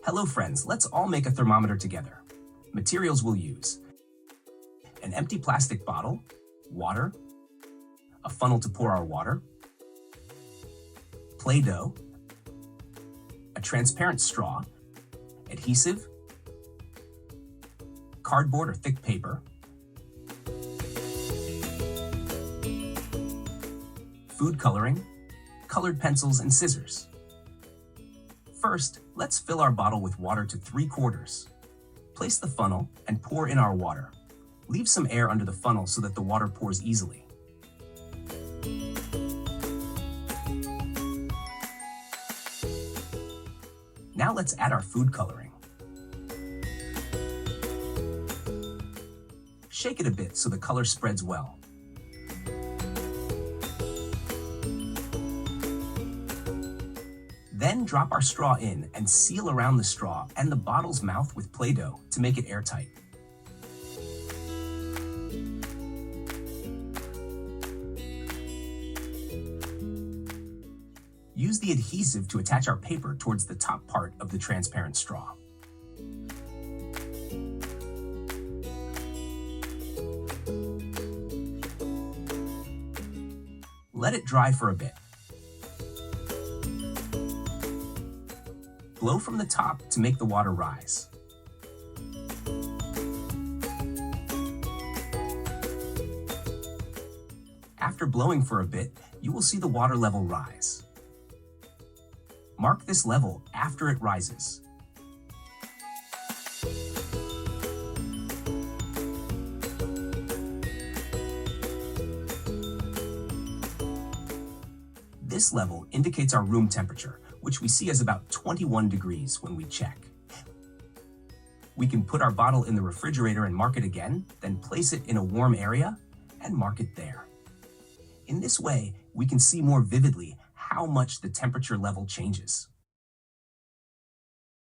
Hello friends, let's all make a thermometer together. Materials we'll use: an empty plastic bottle, water, a funnel to pour our water, Play-Doh, a transparent straw, adhesive, cardboard or thick paper, food coloring, colored pencils, and scissors. First, let's fill our bottle with water to 3/4. Place the funnel and pour in our water. Leave some air under the funnel so that the water pours easily. Now let's add our food coloring. Shake it a bit so the color spreads well. Then drop our straw in and seal around the straw and the bottle's mouth with Play-Doh to make it airtight. Use the adhesive to attach our paper towards the top part of the transparent straw. Let it dry for a bit. Blow from the top to make the water rise. After blowing for a bit, you will see the water level rise. Mark this level after it rises. This level indicates our room temperature, which we see as about 21 degrees when we check. We can put our bottle in the refrigerator and mark it again, then place it in a warm area and mark it there. In this way, we can see more vividly how much the temperature level changes.